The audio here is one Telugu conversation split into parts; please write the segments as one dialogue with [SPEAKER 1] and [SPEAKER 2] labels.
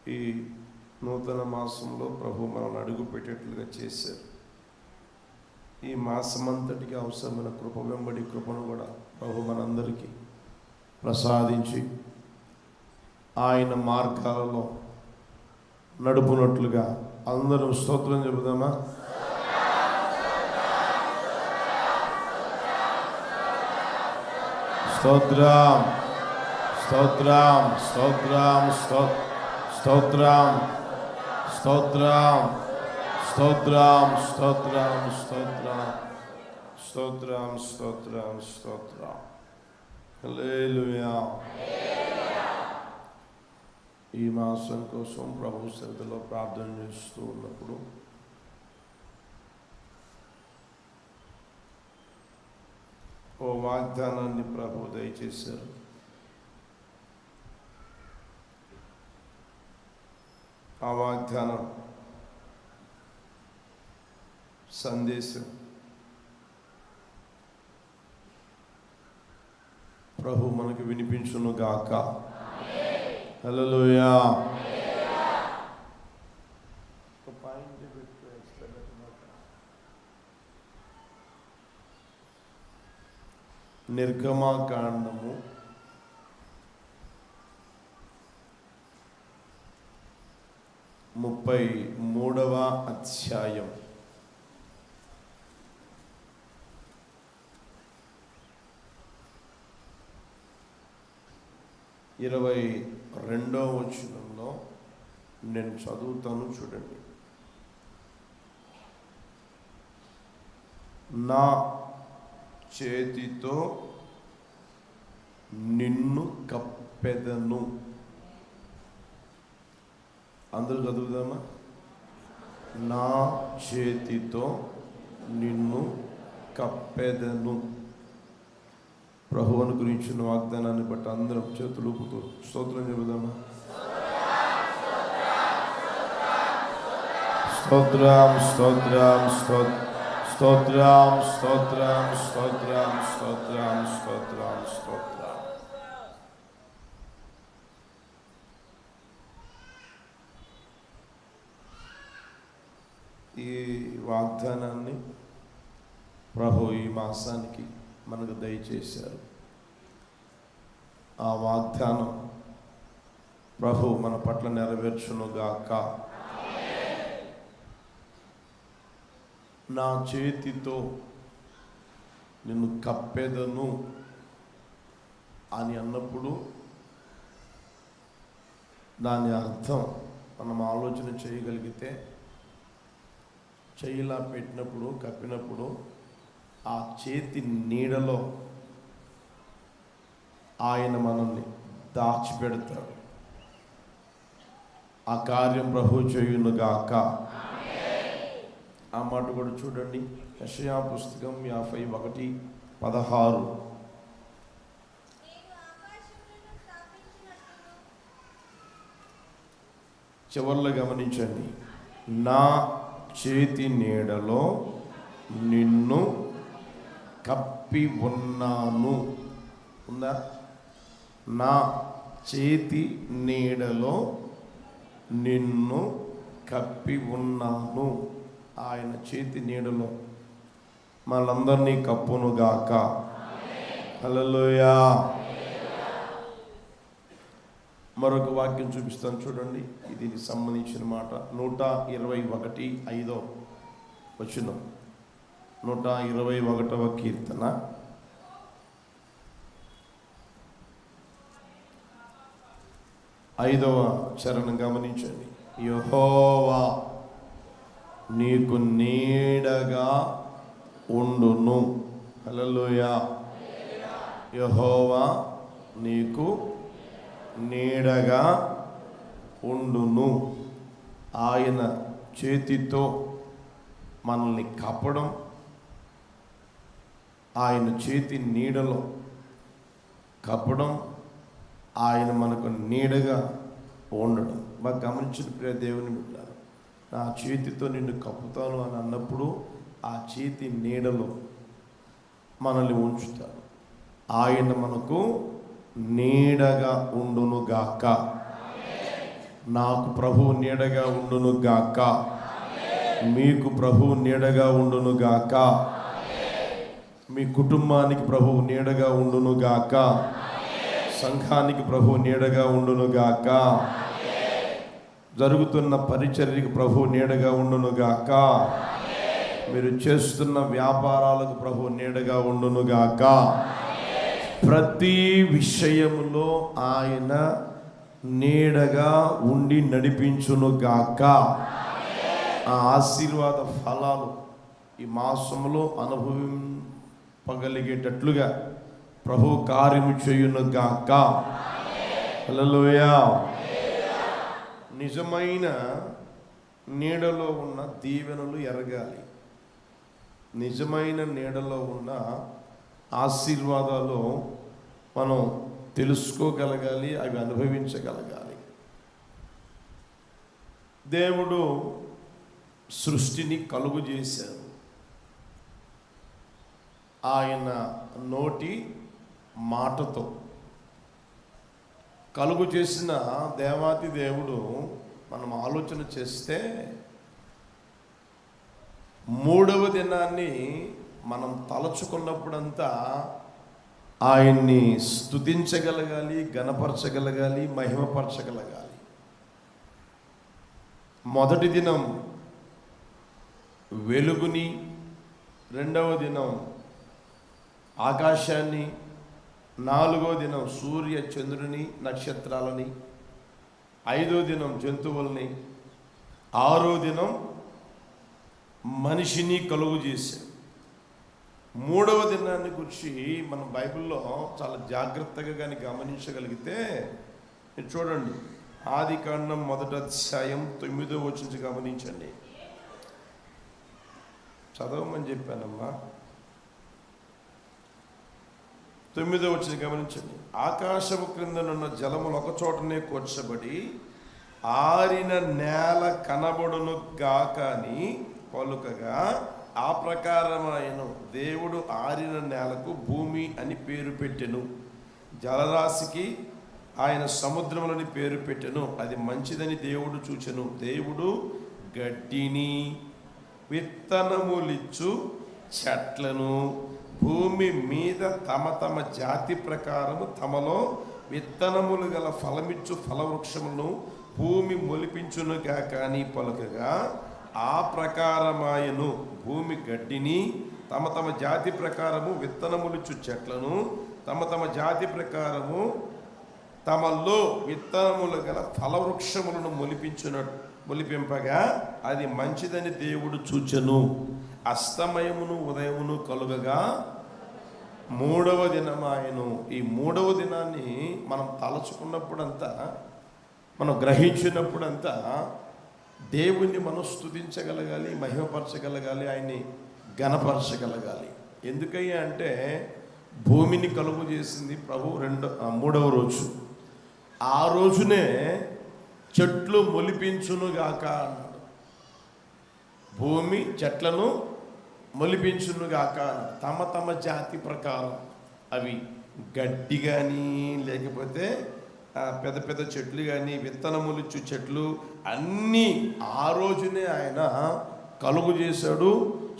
[SPEAKER 1] ఈ నూతన మాసంలో ప్రభు మనల్ని అడుగు పెట్టేట్లుగా చేశారు. ఈ మాసమంతటికి అవసరమైన కృప వెంబడి కృపను కూడా ప్రభు మనందరికీ ప్రసాదించి ఆయన మార్గాలలో నడుపునట్లుగా అందరూ స్తోత్రం చెబుదామా? స్తోత్రం స్తోత్రం స్తోత్రం స్తోత్రం స్తోత్రం స్తోత్రం స్తోత్రం స్తోత్రం స్తోత్రం స్తోత్రం స్తోత్రం. హల్లెలూయా. ఈ మాసం కోసం ప్రభు సన్నిధిలో ప్రార్థన చేస్తూ ఉన్నప్పుడు ఓ వాగ్దానాన్ని ప్రభు దయచేశారు. ఆ వాగ్దానం సందేశం ప్రభు మనకు వినిపించును గాక. హల్లెలూయా. నిర్గమకాండము 33వ అధ్యాయం 22వ వచనంలో నేను చదువుతాను, చూడండి. నా చేతితో నిన్ను కప్పెదను. అందరూ చదువుదామా? నా చేతితో నిన్ను కప్పెదను. ప్రభువును గురించిన వాగ్దానాన్ని బట్టి అందరం చేతులు ఊపుతూ స్తోత్రం చెబుదామా? స్తోత్రం స్తోత్రం స్తోత్రం స్తోత్రం స్తోత్రం స్తోత్రం స్తోత్రం స్తోత్రం. ఈ వాగ్దానాన్ని ప్రభు ఈ మాసానికి మనకు దయచేశారు. ఆ వాగ్దానం ప్రభు మన పట్ల నెరవేర్చునుగాక. నా చేతితో నిన్ను కప్పెదను అని అన్నప్పుడు దాని అర్థం మనం ఆలోచన చేయగలిగితే, చెయ్యిలా పెట్టినప్పుడు కప్పినప్పుడు ఆ చేతి నీడలో ఆయన మనల్ని దాచిపెడతాడు. ఆ కార్యం ప్రభు చేయునుగాక. ఆ మాట కూడా చూడండి. యెషయా పుస్తకం 51:16. చివర్లో గమనించండి. నా చేతి నీడలో నిన్ను కప్పి ఉన్నాను. ఉందా? నా చేతి నీడలో నిన్ను కప్పి ఉన్నాను. ఆయన చేతి నీడలో మనందరినీ కప్పునుగాక. హల్లెలూయా. మరొక వాక్యం చూపిస్తాను, చూడండి. దీనికి సంబంధించిన మాట 121:5 వచనం. 121వ కీర్తన 5వ చరణం గమనించండి. యెహోవా నీకు నీడగా ఉండును. హల్లెలూయా. యెహోవా నీకు నీడగా ఉండును. ఆయన చేతితో మనల్ని కప్పడం, ఆయన చేతి నీడలో కప్పడం, ఆయన మనకు నీడగా ఉండడం. బాగా గమనించిన ప్రియ దేవుని బిడ్డలారా, నా చేతితో నిన్ను కప్పుతాను అని అన్నప్పుడు ఆ చేతి నీడలో మనల్ని ఉంచుతాడు. ఆయన మనకు నీడగా ఉండునుగాక. నాకు ప్రభువు నీడగా ఉండును గాక. మీకు ప్రభువు నీడగా ఉండును గాక. మీ కుటుంబానికి ప్రభువు నీడగా ఉండును గాక. సంఘానికి ప్రభువు నీడగా ఉండును గాక. జరుగుతున్న పరిచర్యకు ప్రభువు నీడగా ఉండును గాక. మీరు చేస్తున్న వ్యాపారాలకు ప్రభువు నీడగా ఉండును గాక. ప్రతి విషయములో ఆయన నీడగా ఉండి నడిపించును గాక. ఆ ఆశీర్వాద ఫలాలు ఈ మాసంలో అనుభవింపగలిగేటట్లుగా ప్రభు కార్యము చేయును గాక. హల్లెలూయా. నిజమైన నీడలో ఉన్న దీవెనలు ఎరగాలి. నిజమైన నీడలో ఉన్న ఆశీర్వాదాలు మనం తెలుసుకోగలగాలి, అవి అనుభవించగలగాలి. దేవుడు సృష్టిని కలుగు చేశారు. ఆయన నోటి మాటతో కలుగు చేసిన దేవాతి దేవుడు మనం ఆలోచన చేస్తే మూడవ దినాన్ని మనం తలచుకున్నప్పుడంతా ఆయన్ని స్తుతించగలగాలి, ఘనపరచగలగాలి, మహిమపరచగలగాలి. మొదటి దినం వెలుగుని, రెండవ దినం ఆకాశాన్ని, నాలుగో దినం సూర్య చంద్రుని నక్షత్రాలని, ఐదో దినం జంతువుల్ని, ఆరో దినం మనిషిని కలుగు చేశారు. మూడవ దినాన్ని గురించి మనం బైబిల్లో చాలా జాగ్రత్తగా కానీ గమనించగలిగితే చూడండి, ఆదికాండం 1వ అధ్యాయం 9వ వచనం గమనించండి. చదవమని చెప్పానమ్మా. 9వ వచనం గమనించండి. ఆకాశము క్రిందనున్న జలములు ఒక చోటనే కూర్చబడి ఆరిన నేల కనబడును గాక అని పలుకగా ఆ ప్రకారమైన దేవుడు ఆరిన నేలకు భూమి అని పేరు పెట్టెను. జలరాశికి ఆయన సముద్రములని పేరు పెట్టెను. అది మంచిదని దేవుడు చూచెను. దేవుడు గడ్డిని, విత్తనములిచ్చు చెట్లను, భూమి మీద తమ తమ జాతి ప్రకారము తమలో విత్తనములు గల ఫలమిచ్చు ఫలవృక్షములను భూమి మొలిపించునుగా కానీ పలుకగా ఆ ప్రకారమాయను. భూమి గడ్డిని, తమ తమ జాతి ప్రకారము విత్తనములిచ్చు చెట్లను, తమ తమ జాతి ప్రకారము తమలో విత్తనములు గల ఫలవృక్షములను మొలిపింపగా అది మంచిదని దేవుడు చూచెను. అస్తమయమును ఉదయమును కలుగగా మూడవ దినమాయను. ఈ మూడవ దినాన్ని మనం తలచుకున్నప్పుడంతా, మనం గ్రహించినప్పుడంతా దేవుణ్ణి మనం స్తుతించగలగాలి, మహిమపరచగలగాలి, ఆయన్ని ఘనపరచగలగాలి. ఎందుకయ్యా అంటే భూమిని కలుగు చేసింది ప్రభు మూడవ రోజు. ఆ రోజునే చెట్లు మొలిపించునుగాక అన్నాడు. భూమి చెట్లను మొలిపించునుగాక అన్నాడు. తమ తమ జాతి ప్రకారం అవి గడ్డి కానీ, లేకపోతే పెద్ద పెద్ద చెట్లు కానీ, విత్తనములిచ్చు చెట్లు అన్నీ ఆ రోజునే ఆయన కలుగు చేశాడు,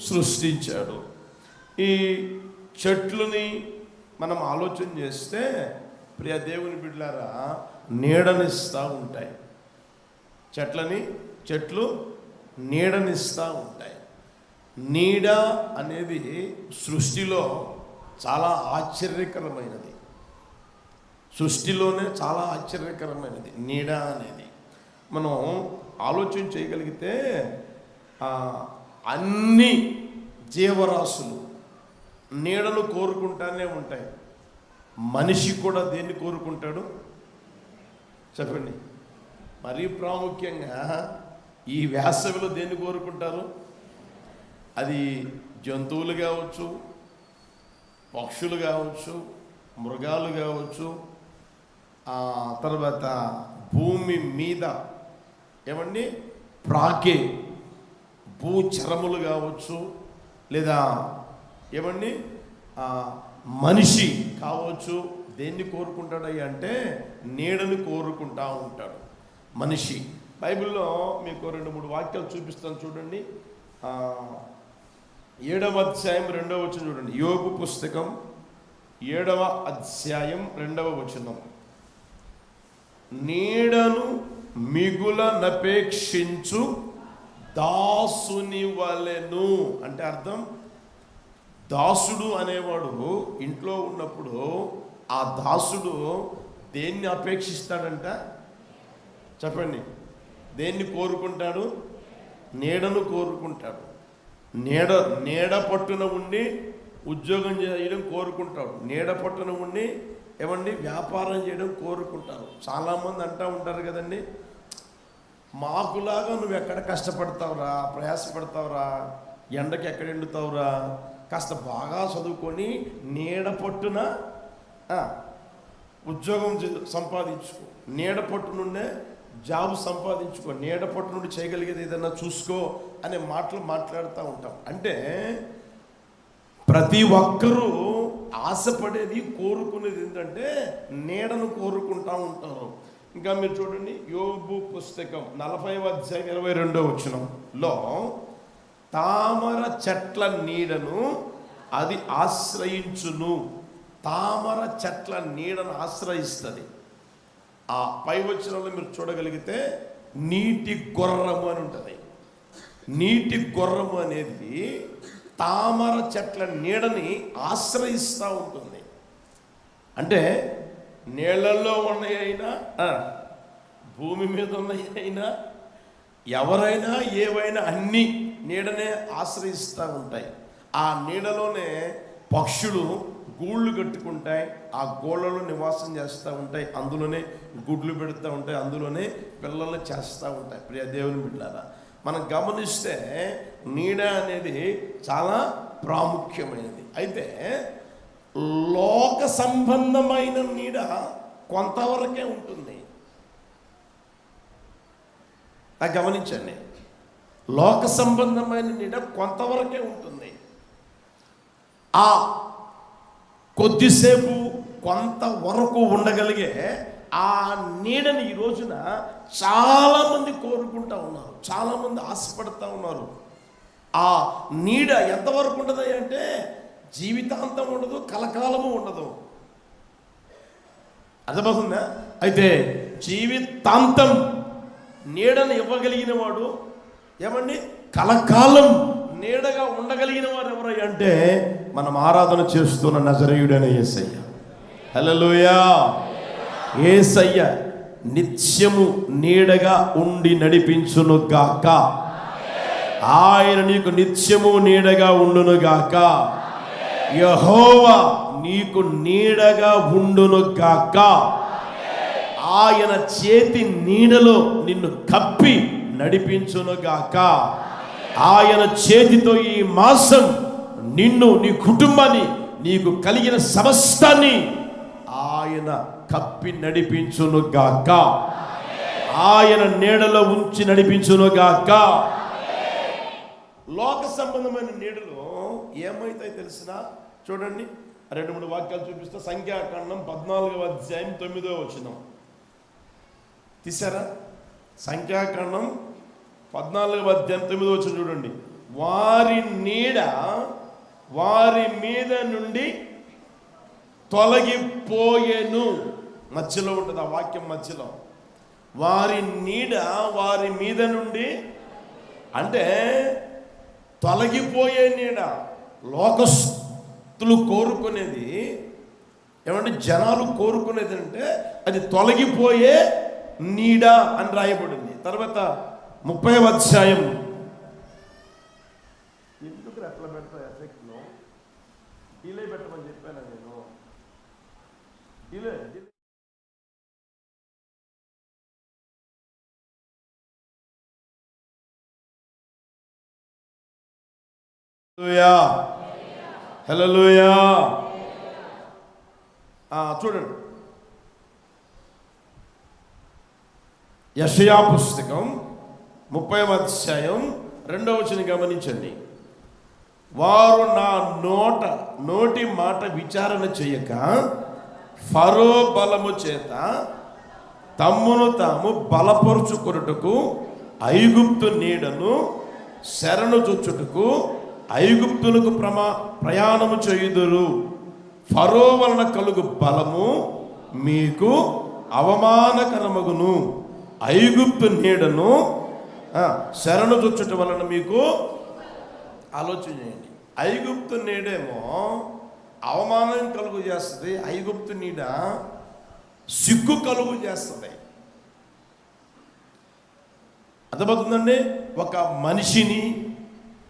[SPEAKER 1] సృష్టించాడు. ఈ చెట్లని మనం ఆలోచన చేస్తే ప్రియ దేవుని బిడ్డలారా, నీడనిస్తూ ఉంటాయి. చెట్లు నీడనిస్తూ ఉంటాయి. నీడ అనేది సృష్టిలో చాలా ఆశ్చర్యకరమైనది. సృష్టిలోనే చాలా ఆశ్చర్యకరమైనది నీడ అనేది. మనం ఆలోచన చేయగలిగితే అన్ని జీవరాశులు నీడను కోరుకుంటానే ఉంటాయి. మనిషి కూడా దేన్ని కోరుకుంటాడు చెప్పండి? మరీ ప్రాముఖ్యంగా ఈ వేసవిలో దేన్ని కోరుకుంటారు? అది జంతువులు కావచ్చు, పక్షులు కావచ్చు, మృగాలు కావచ్చు, తర్వాత భూమి మీద ఏమండి ప్రాకే భూచరములు కావచ్చు, లేదా ఏమండి మనిషి కావచ్చు. దేన్ని కోరుకుంటాడయ్యా అంటే నీడని కోరుకుంటా ఉంటాడు. మనిషి. బైబిల్లో మీకు 2-3 వాక్యాలు చూపిస్తాను చూడండి. 7వ అధ్యాయం 2వ వచనం చూడండి. యోబు పుస్తకం 7వ అధ్యాయం 2వ వచనం. నీడను మిగులనపేక్షించు దాసుని వలెను. అంటే అర్థం, దాసుడు అనేవాడు ఇంట్లో ఉన్నప్పుడు ఆ దాసుడు దేన్ని అపేక్షిస్తాడంట? చెప్పండి, దేన్ని కోరుకుంటాడు? నీడను కోరుకుంటాడు. నీడ పట్టున ఉండి ఉద్యోగం చేయడం కోరుకుంటాడు. నీడ పట్టున ఉండి ఏమండి వ్యాపారం చేయడం కోరుకుంటారు. చాలామంది అంటూ ఉంటారు కదండి, మాకులాగా నువ్వు ఎక్కడ కష్టపడతావురా, ప్రయాసపడతావురా, ఎండకి ఎక్కడ ఎండుతావురా, కాస్త బాగా చదువుకొని నీడ పట్టున ఉద్యోగం సంపాదించుకో, నీడ పట్టు నుండే జాబ్ సంపాదించుకో, నీడ పట్టు నుండి చేయగలిగేది ఏదన్నా చూసుకో అనే మాటలు మాట్లాడుతూ ఉంటాం. అంటే ప్రతి ఒక్కరూ ఆశపడేది, కోరుకునేది ఏంటంటే నీడను కోరుకుంటూ ఉంటారు. ఇంకా మీరు చూడండి, యోబు పుస్తకం 40వ అధ్యాయం 22వ వచనంలో, తామర చెట్ల నీడను అది ఆశ్రయించును. తామర చెట్ల నీడను ఆశ్రయిస్తుంది. ఆ పై వచనంలో మీరు చూడగలిగితే నీటి గుర్రము అని ఉంటుంది. నీటి గుర్రము అనేది తామర చెట్ల నీడని ఆశ్రయిస్తూ ఉంటుంది. అంటే నీళ్ళల్లో ఉన్నాయైనా, భూమి మీద ఉన్నాయైనా, ఎవరైనా ఏవైనా అన్నీ నీడనే ఆశ్రయిస్తూ ఉంటాయి. ఆ నీడలోనే పక్షులు గూళ్ళు కట్టుకుంటాయి, ఆ గోళ్ళలో నివాసం చేస్తూ ఉంటాయి, అందులోనే గుడ్లు పెడుతూ ఉంటాయి, అందులోనే పిల్లల్ని చేస్తూ ఉంటాయి. ప్రియ దేవుని బిడ్డలారా, మనం గమనిస్తే నీడ అనేది చాలా ప్రాముఖ్యమైనది. అయితే లోక సంబంధమైన నీడ కొంతవరకే ఉంటుంది. అది గమనించండి, లోక సంబంధమైన నీడ కొంతవరకే ఉంటుంది. ఆ కొద్దిసేపు కొంతవరకు ఉండగలిగే ఆ నీడని ఈ రోజున చాలామంది కోరుకుంటూ ఉన్నారు, చాలామంది ఆశపడుతూ ఉన్నారు. ఆ నీడ ఎంతవరకు ఉంటుంది అంటే జీవితాంతం ఉండదు, కలకాలము ఉండదు. అర్థమవుతుందా? అయితే జీవితాంతం నీడను ఇవ్వగలిగిన వాడు ఏమండి, కలకాలం నీడగా ఉండగలిగిన వారు ఎవరయ్య అంటే మనం ఆరాధన చేస్తున్న నజరేయుడైన యేసయ్య. హల్లెలూయా. యేసయ్య నిత్యము నీడగా ఉండి నడిపించును గాక. ఆయన నీకు నిత్యము నీడగా ఉండును గాక. యెహోవా నీకు నీడగా ఉండును గాక. ఆయన చేతి నీడలో నిన్ను కప్పి నడిపించును గాక. ఆయన చేతితో ఈ మాసం నిన్ను, నీ కుటుంబాన్ని, నీకు కలిగిన సమస్తాన్ని ఆయన కప్పి నడిపించును గాక. ఆయన నీడలో ఉంచి నడిపించును గాక. లోక సంబంధమైన నీడలో ఏమైతాయి తెలిసినా చూడండి, 2-3 వాక్యాలు చూపిస్తా. సంఖ్యాకాండం 14వ అధ్యాయం 9వ వచనం తీసారా? సంఖ్యాకాండం 14వ అధ్యాయం 9వ వచనం చూడండి. వారి నీడ వారి మీద నుండి తొలగిపోయేను. మధ్యలో ఉంటుంది ఆ వాక్యం, మధ్యలో వారి నీడ వారి మీద నుండి, అంటే తొలగిపోయే నీడ. లోకస్తులు కోరుకునేది ఏమంటే, జనాలు కోరుకునేది అంటే అది తొలగిపోయే నీడ అని రాయబడింది. తర్వాత 30వ అధ్యాయం, ఎందుకు ఎట్లా పెడతా ఎఫెక్ట్లో డిలే పెట్టమని చెప్పాను నేను. డిలే హల్లెలూయా. చూడండి, యెషయా పుస్తకం 30వ అధ్యాయం 2వ వచనం గమనించండి. వారు నా నోటి మాట విచారణ చేయక ఫరో బలము చేత తమ్మును తాము బలపరుచుకొనుటకు ఐగుప్తు నీడను శరణు చొచ్చుటకు ఐగుప్తులకు ప్రయాణము చేయుదురు. ఫరో వలన కలుగు బలము మీకు అవమానకరమగును. ఐగుప్తు నీడను శరణు చొచ్చుట వలన మీకు, ఆలోచన చేయండి, ఐగుప్తు నీడేమో అవమానం కలుగు చేస్తుంది, ఐగుప్తు నీడ సిగ్గు కలుగు చేస్తుంది. అర్థమవుతుందండి? ఒక మనిషిని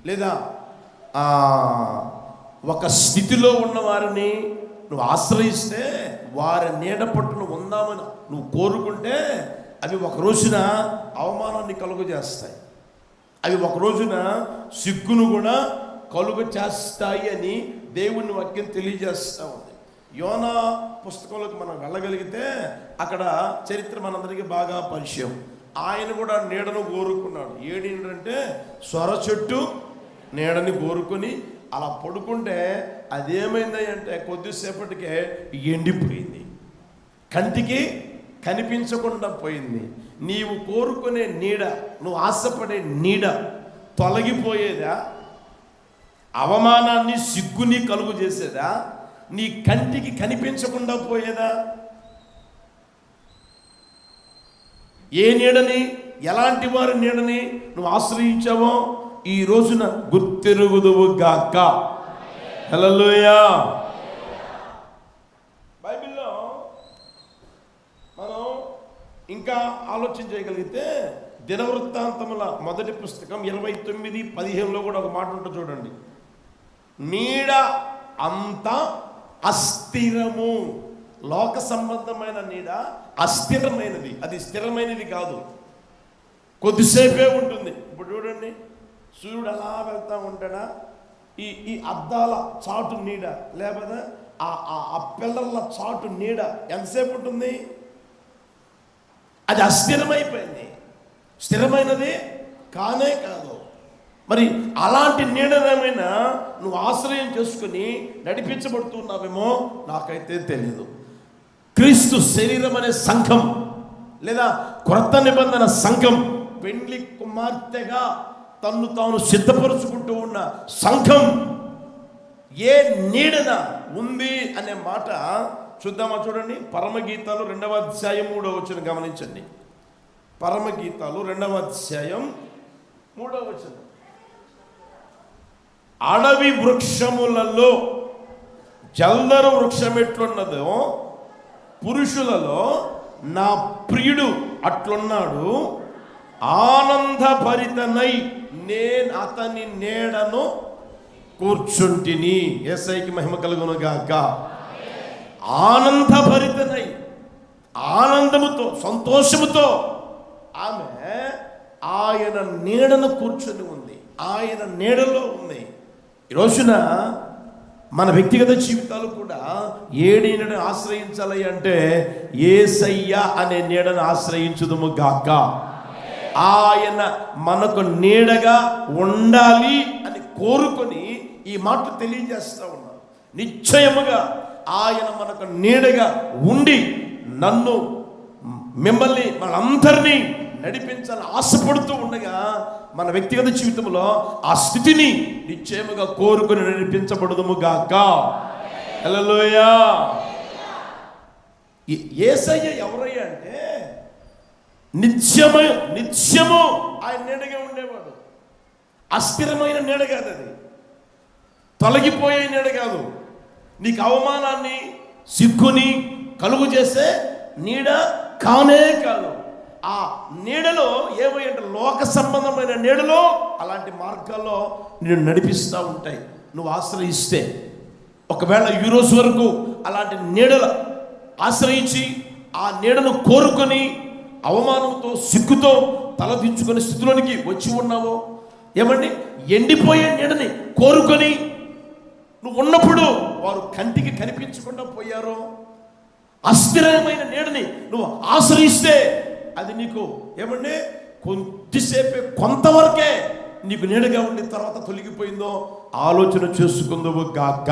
[SPEAKER 1] లేదా ఒక స్థితిలో ఉన్న వారిని నువ్వు ఆశ్రయిస్తే, వారి నీడ పట్టును ఉందామని నువ్వు కోరుకుంటే, అవి ఒక రోజున అవమానాన్ని కలుగు చేస్తాయి, అవి ఒక రోజున సిగ్గును కూడా కలుగు చేస్తాయి అని దేవుని వాక్యం తెలియజేస్తూ ఉంది. యోనా పుస్తకంలోకి మనం వెళ్ళగలిగితే అక్కడ చరిత్ర మనందరికీ బాగా పరిచయం. ఆయన కూడా నీడను కోరుకున్నాడు. ఏడంటే సొర చెట్టు నీడని కోరుకొని అలా పడుకుంటే అదేమైంది అంటే కొద్దిసేపటికే ఎండిపోయింది, కంటికి కనిపించకుండా పోయింది. నీవు కోరుకునే నీడ, నువ్వు ఆశపడే నీడ తొలగిపోయేదా? అవమానాన్ని సిగ్గుని కలుగు చేసేదా? నీ కంటికి కనిపించకుండా పోయేదా? ఏ నీడని, ఎలాంటి వారి నీడని నువ్వు ఆశ్రయించావో ఈ రోజున గుర్తెరుగుదువు గాక. హల్లెలూయా. బైబిల్లో మనం ఇంకా ఆలోచన చేయగలిగితే దినవృత్తాంతముల మొదటి పుస్తకం 29:15 కూడా ఒక మాట ఉంటుంది చూడండి. నీడ అంత అస్థిరము. లోక సంబంధమైన నీడ అస్థిరమైనది, అది స్థిరమైనది కాదు, కొద్దిసేపే ఉంటుంది. ఇప్పుడు చూడండి, సూర్యుడు అలా వెళ్తూ ఉంటాడా, ఈ అద్దాల చాటు నీడ లేకపోతే ఆ పిల్లల చాటు నీడ ఎంతసేపు ఉంటుంది? అది అస్థిరమైపోయింది, స్థిరమైనది కానే కాదు. మరి అలాంటి నీడనేమైనా నువ్వు ఆశ్రయం చేసుకుని నడిపించబడుతున్నావేమో నాకైతే తెలియదు. క్రీస్తు శరీరం అనే సంఘం లేదా క్రొత్త నిబంధన సంఘం, పెండ్లి కుమార్తెగా తన్ను తాను సిద్ధపరుచుకుంటూ ఉన్న సంఘం ఏ నీడన ఉంది అనే మాట చూద్దామా? చూడండి, పరమగీతాలు 2వ అధ్యాయం 3వ వచనం గమనించండి. పరమగీతాలు 2వ అధ్యాయం 3వ వచనం. అడవి వృక్షములలో జల్దరు వృక్షం ఎట్లున్నదో పురుషులలో నా ప్రియుడు అట్లున్నాడు. ఆనందభరితనై నేను అతని నీడను కూర్చుంటిని. యేసయ్యకి మహిమ కలుగును గాక. ఆనందభరితనై, ఆనందముతో సంతోషముతో ఆమె ఆయన నీడను కూర్చొని ఉంది, ఆయన నీడలో ఉంది. ఈ రోజున మన వ్యక్తిగత జీవితాలు కూడా ఏ నీడను ఆశ్రయించాలి అంటే యేసయ్య అనే నీడను ఆశ్రయించుదుము గాక. ఆయన మనకు నీడగా ఉండాలి అని కోరుకొని ఈ మాటలు తెలియజేస్తూ ఉన్నారు. నిశ్చయముగా ఆయన మనకు నీడగా ఉండి నన్ను, మిమ్మల్ని, మనందరినీ నడిపించాలని ఆశపడుతూ ఉండగా మన వ్యక్తిగత జీవితంలో ఆ స్థితిని నిశ్చయముగా కోరుకుని నడిపించబడుదుము గాక. హల్లెలూయా. యేసయ్య ఎవరయ్యా అంటే నిత్యము ఆయన నీడగా ఉండేవాడు. అస్థిరమైన నీడ కాదు, అది తొలగిపోయే నీడ కాదు, నీకు అవమానాన్ని సిగ్గుని కలుగు చేసే నీడ కానే కాదు. ఆ నీడలో ఏమంటే లోక సంబంధమైన నీడలో అలాంటి మార్గాల్లో నేను నడిపిస్తూ ఉంటాయి నువ్వు ఆశ్రయిస్తే. ఒకవేళ ఈ రోజు వరకు అలాంటి నీడల ఆశ్రయించి ఆ నీడను కోరుకొని అవమానంతో సిగ్గుతో తలదించుకునే స్థితిలోనికి వచ్చి ఉన్నావో, ఏమండి ఎండిపోయే నీడని కోరుకొని నువ్వు ఉన్నప్పుడు వారు కంటికి కనిపించకుండా పోయారో, అస్థిరమైన నీడని నువ్వు ఆశ్రయిస్తే అది నీకు ఏమండి కొద్దిసేపే, కొంతవరకే నీకు నీడగా ఉండి తర్వాత తొలగిపోయిందో ఆలోచన చేసుకుందువు గాక.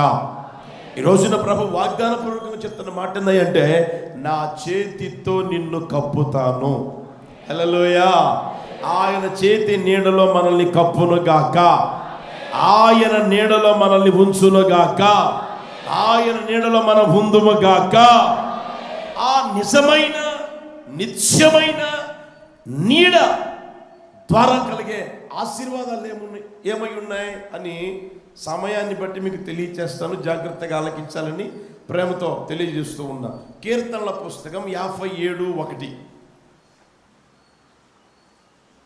[SPEAKER 1] ఈ రోజున ప్రభు వాగ్దానపూర్వకంగా చెప్తున్న మాట ఏంటంటే, నా చేతితో నిన్ను కప్పుతాను. హల్లెలూయా. ఆయన చేతి నీడలో మనల్ని కప్పునుగాక, ఆయన నీడలో మనల్ని ఉంచునుగాక, ఆయన నీడలో మన ఉందుముగాక. ఆ నిజమైన నిత్యమైన నీడ ద్వారా కలిగే ఆశీర్వాదాలు ఏమై ఉన్నాయి అని సమయాన్ని బట్టి మీకు తెలియచేస్తాను. జాగ్రత్తగా ఆలకించాలని ప్రేమతో తెలియజేస్తూ ఉన్నా. కీర్తనల పుస్తకం 57:1.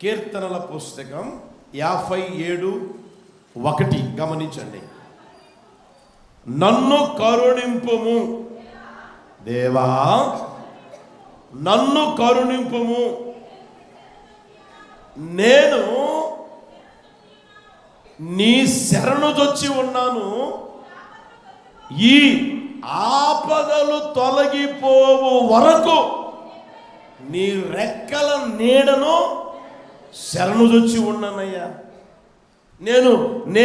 [SPEAKER 1] కీర్తనల పుస్తకం 57:1 గమనించండి. నన్ను కరుణింపుము దేవా, నన్ను కరుణింపుము, నేను నీ శరణుజొచ్చి ఉన్నాను. ఈ ఆపదలు తొలగిపోవు వరకు నీ రెక్కల నీడను శరణుజొచ్చి ఉన్నానయ్యా. నేను నీ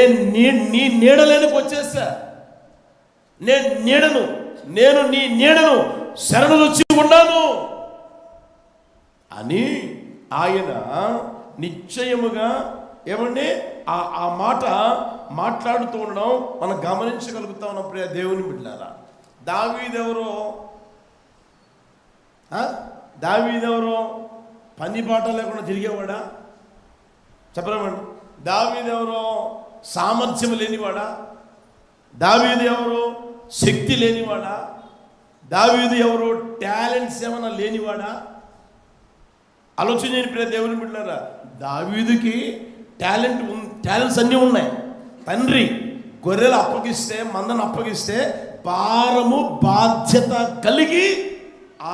[SPEAKER 1] నీడలేనికి వచ్చేసా. నేను నీ నీడను శరణుజొచ్చి ఉన్నాను అని ఆయన నిశ్చయముగా ఏమండి ఆ మాట మాట్లాడుతూ ఉండడం మనం గమనించగలుగుతా ఉన్నాం. ప్రియ దేవుని బిడ్డలారా, దావీదెవరో పని పాట లేకుండా తిరిగేవాడా? చెప్పలేమండి. దావీదెవరో సామర్థ్యం లేనివాడా? దావీదు ఎవరో శక్తి లేనివాడా? దావీదు ఎవరో టాలెంట్స్ ఏమైనా లేనివాడా? ఆలోచన చేయని ప్రియ దేవుని బిడ్డలారా, దావీదుకి టాలెంట్స్ అన్నీ ఉన్నాయి. తండ్రి గొర్రెలు అప్పగిస్తే, మందను అప్పగిస్తే భారము బాధ్యత కలిగి ఆ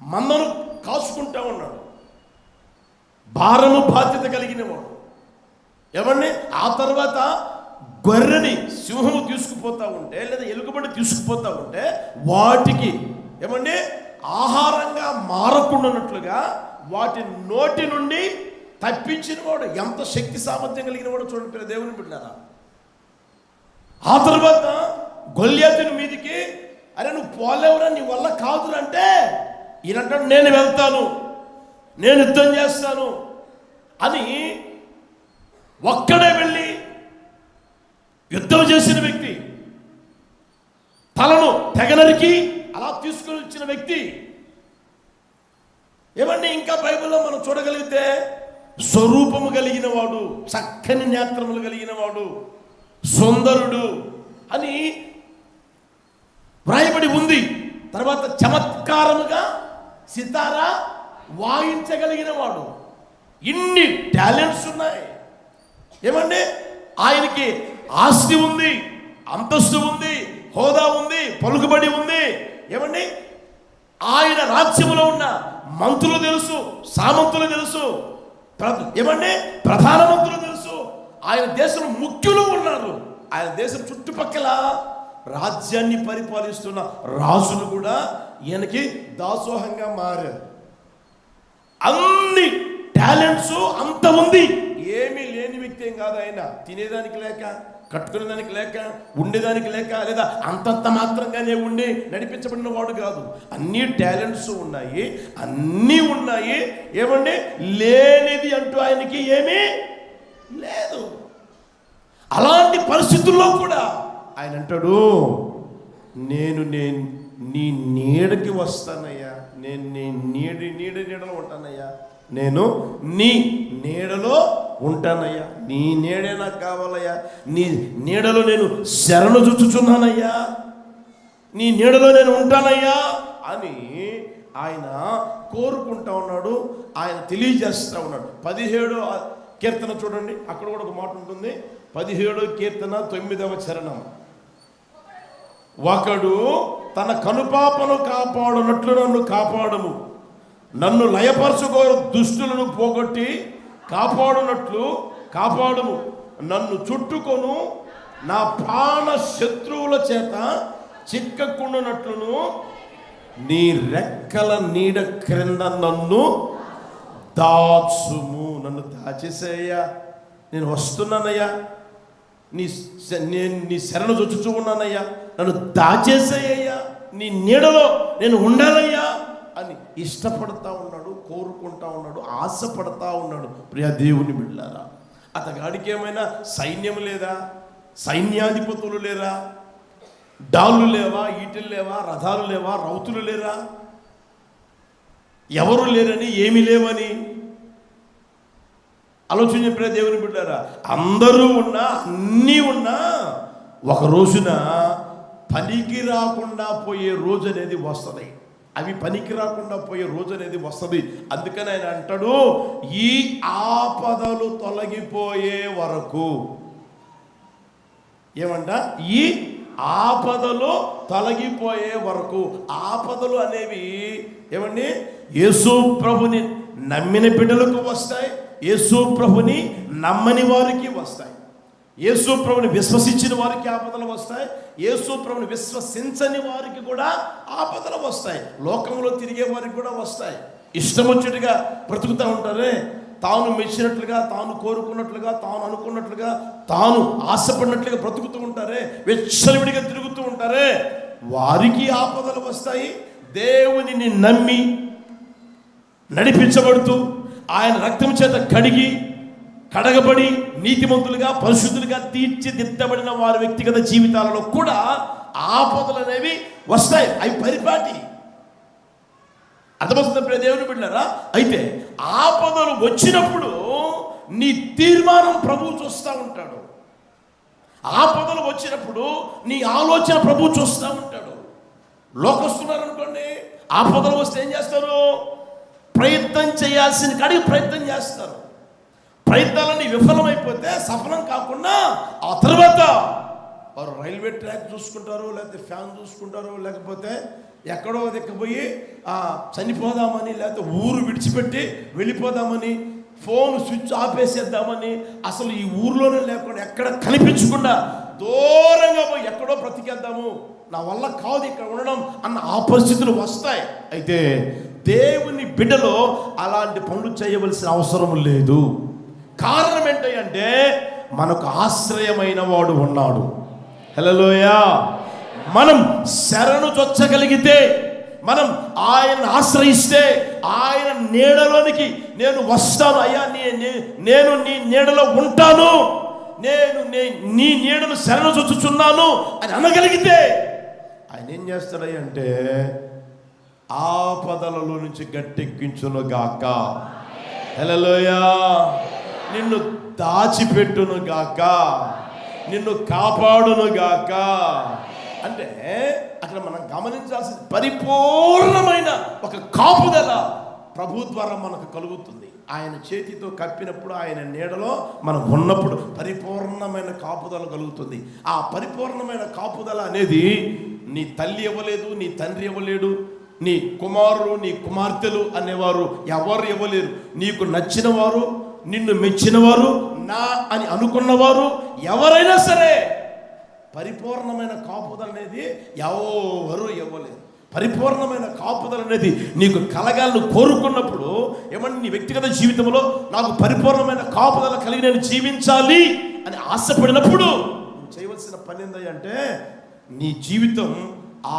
[SPEAKER 1] మందను కాసుకుంటా ఉన్నాడు. భారము బాధ్యత కలిగిన వాడు ఏమండి. ఆ తర్వాత గొర్రెని సింహము తీసుకుపోతా ఉంటే, లేదా ఎలుగుబంటి తీసుకుపోతా ఉంటే వాటికి ఏమండి ఆహారంగా మారకుండానట్లుగా వాటి నోటి నుండి తప్పించిన వాడు. ఎంత శక్తి సామర్థ్యం కలిగిన వాడు చూడండి దేవుని బిడ్డలారా. ఆ తర్వాత గొల్యాతుని మీదికి, అరే నువ్వు పోలేవురా, నీ వల్ల కాదురంటే ఈయనంటాడు నేను వెళ్తాను, నేను యుద్ధం చేస్తాను అని ఒక్కడే వెళ్ళి యుద్ధం చేసిన వ్యక్తి, తలను తెగనరికి అలా తీసుకొని వచ్చిన వ్యక్తి ఏమండి. ఇంకా బైబిల్లో మనం చూడగలిగితే స్వరూపము కలిగిన వాడు, చక్కని నేత్రములు కలిగిన వాడు, సుందరుడు అని వ్రాయబడి ఉంది. తర్వాత చమత్కారముగా సితారా వాయించగలిగిన వాడు. ఇన్ని టాలెంట్స్ ఉన్నాయి ఏమండి. ఆయనకి ఆస్తి ఉంది, అంతస్తు ఉంది, హోదా ఉంది, పలుకుబడి ఉంది ఏమండి. ఆయన రాజ్యములో ఉన్న మంత్రులు తెలుసు, సామంతులు తెలుసు, ఏమండి ప్రధానమంత్రులు తెలుసు. ఆయన దేశం ముఖ్యులు ఉన్నారు. ఆయన దేశం చుట్టుపక్కల రాజ్యాన్ని పరిపాలిస్తున్న రాజులు కూడా ఈయనకి దాసోహంగా మారారు. అన్ని టాలెంట్స్ అంత ఉంది. ఏమీ లేని వ్యక్తి ఏం కాదు ఆయన. తినేదానికి లేక, కట్టుకునేదానికి లేక, ఉండేదానికి లేక, లేదా అంతంత మాత్రంగానే ఉండి నడిపించబడిన వాడు కాదు. అన్ని టాలెంట్స్ ఉన్నాయి, అన్నీ ఉన్నాయి ఏమండి. లేనిది అంటూ ఆయనకి ఏమీ లేదు. అలాంటి పరిస్థితుల్లో కూడా ఆయన అంటాడు, నేను నీ నీడకి వస్తానయ్యా, నేను నీ నీడలో ఉంటానయ్యా, నేను నీ నీడలో ఉంటానయ్యా, నీ నీడే నాకు కావాలయ్యా, నీ నీడలో నేను శరణు చూచుచున్నానయ్యా, నీ నీడలో నేను ఉంటానయ్యా అని ఆయన కోరుకుంటా ఉన్నాడు. ఆయన తెలియజేస్తూ ఉన్నాడు. 17వ కీర్తన చూడండి, అక్కడ కూడా ఒక మాట ఉంటుంది. 17వ కీర్తన 9వ చరణం. ఒకడు తన కనుపాపను కాపాడునట్లు నన్ను కాపాడుము, నన్ను లయపరచుకో దుష్టులను పోగొట్టి కాపాడునట్లు కాపాడుము, నన్ను చుట్టుకొను నా ప్రాణ శత్రువుల చేత చిక్కకుండునట్లును నీ రెక్కల నీడ క్రింద నన్ను దాచుము. నన్ను దాచేసేయ్యా, నేను వస్తున్నానయ్యా, నేను నీ శరణు చొచ్చుచూ ఉన్నానయ్యా, నన్ను దాచేసేయ్యా, నీ నీడలో నేను ఉండాలయ్యా అని ఇష్టపడతా ఉన్నాడు, కోరుకుంటా ఉన్నాడు, ఆశపడతా ఉన్నాడు. ప్రియ దేవుని బిడ్డలారా, అతగాడికి ఏమైనా సైన్యం లేదా, సైన్యాధిపతులు లేరా, డాళ్ళు లేవా, ఈటలు లేవా, రథాలు లేవా, రౌతులు లేరా, ఎవరు లేరని, ఏమి లేవని ఆలోచన చెప్పిన దేవుని బిడ్డారా, అందరూ ఉన్నా, అన్నీ ఉన్నా ఒక రోజున పనికి రాకుండా పోయే రోజు అనేది వస్తుంది. అవి పనికి రాకుండా పోయే రోజు అనేది వస్తుంది. అందుకని ఆయన అంటాడు, ఈ ఆపదలు తొలగిపోయే వరకు. ఏమంట? ఈ ఆపదలు తొలగిపోయే వరకు. ఆపదలు అనేవి ఏమండి? యేసు ప్రభుని నమ్మిన బిడ్డలకు వస్తాయి, యేసు ప్రభుని నమ్మని వారికి వస్తాయి. యేసు ప్రభుని విశ్వసించిన వారికి ఆపదలు వస్తాయి, యేసు ప్రభుని విశ్వసించని వారికి కూడా ఆపదలు వస్తాయి. లోకంలో తిరిగే వారికి కూడా వస్తాయి. ఇష్టం వచ్చినట్టుగా బ్రతుకుతూ ఉంటారే, తాను మెచ్చినట్లుగా, తాను కోరుకున్నట్లుగా, తాను అనుకున్నట్లుగా, తాను ఆశపడినట్లుగా బ్రతుకుతూ ఉంటారే, విచ్చలవిడిగా తిరుగుతూ ఉంటారే, వారికి ఆపదలు వస్తాయి. దేవునిని నమ్మి నడిపించబడుతూ ఆయన రక్తం చేత కడగబడి నీతిమంతులుగా, పరిశుద్ధులుగా తీర్చిదిద్దబడిన వారి వ్యక్తిగత జీవితాలలో కూడా ఆపదలు అనేవి వస్తాయి. అవి పరిపాటి. అర్థమవుతుంది ప్రియ దేవుని బిడ్డలారా? అయితే ఆపదలు వచ్చినప్పుడు నీ తీర్మానం ప్రభువు చూస్తూ ఉంటాడు. ఆపదలు వచ్చినప్పుడు నీ ఆలోచన ప్రభువు చూస్తూ ఉంటాడు. లోకస్తున్నారు అనుకోండి, ఆపదలు వస్తే ఏం చేస్తారు? ప్రయత్నం చేయాల్సిన కాడికి ప్రయత్నం చేస్తారు. ప్రయత్నాలన్నీ విఫలమైపోతే, సఫలం కాకుండా ఆ తర్వాత వారు రైల్వే ట్రాక్ చూసుకుంటారు, లేకపోతే ఫ్యాన్ చూసుకుంటారు, లేకపోతే ఎక్కడో దిక్కపోయి చనిపోదామని, లేకపోతే ఊరు విడిచిపెట్టి వెళ్ళిపోదామని, ఫోన్ స్విచ్ ఆపేసేద్దామని, అసలు ఈ ఊర్లోనే లేకుండా ఎక్కడ కనిపించకుండా దూరంగా పోయి ఎక్కడో బ్రతికేద్దాము, నా వల్ల కాదు ఇక్కడ ఉండడం అన్న ఆ పరిస్థితులు వస్తాయి. అయితే దేవుని బిడ్డలో అలాంటి పనులు చేయవలసిన అవసరం లేదు. కారణం ఏంటంటే మనకు ఆశ్రయమైన వాడు ఉన్నాడు. హల్లెలూయా. మనం శరణు చొచ్చగలిగితే, మనం ఆయన ఆశ్రయిస్తే, ఆయన నీడలోనికి నేను వస్తాను అయ్యా, నేను నీ నీడలో ఉంటాను, నేను నీ నీడను శరణు చొచ్చుచున్నాను అని అనగలిగితే ఆయన ఏం చేస్తాడయ్యా అంటే ఆపదలలో నుంచి గట్టెక్కించును గాక. హల్లెలూయా. నిన్ను దాచిపెట్టును గాక, నిన్ను కాపాడును గాక. అంటే అక్కడ మనం గమనించాల్సిన పరిపూర్ణమైన ఒక కాపుదల ప్రభు ద్వారా మనకు కలుగుతుంది. ఆయన చేతితో కప్పినప్పుడు, ఆయన నీడలో మనం ఉన్నప్పుడు పరిపూర్ణమైన కాపుదల కలుగుతుంది. ఆ పరిపూర్ణమైన కాపుదల అనేది నీ తల్లి ఇవ్వలేదు, నీ తండ్రి ఇవ్వలేడు, నీ కుమారులు, నీ కుమార్తెలు అనేవారు ఎవరు ఇవ్వలేరు. నీకు నచ్చిన వారు, నిన్ను మెచ్చిన వారు, నా అని అనుకున్నవారు ఎవరైనా సరే పరిపూర్ణమైన కాపుదల అనేది ఎవరు ఇవ్వలేరు. పరిపూర్ణమైన కాపుదల అనేది నీకు కలగాలని కోరుకున్నప్పుడు, ఏమన్నా నీ వ్యక్తిగత జీవితంలో నాకు పరిపూర్ణమైన కాపుదల కలిగి నేను జీవించాలి అని ఆశపడినప్పుడు నువ్వు చేయవలసిన పని ఏంటంటే నీ జీవితం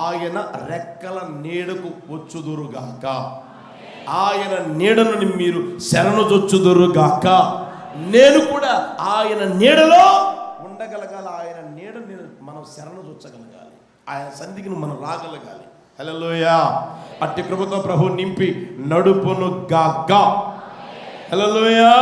[SPEAKER 1] ఆయన రెక్కల నీడకు వచ్చుదురుగాక, ఆయన నీడను మీరు శరణుజొచ్చుదురుగాక. నేను కూడా ఆయన నీడలో ఉండగలగాలి, ఆయన నీడని మనం శరణుజొచ్చగలగాలి, ఆయన సన్నిధికి మనం రాగలగాలి. హల్లెలూయా. అట్టి కృపతో ప్రభు నింపి నడుపును గాక. హల్లెలూయా.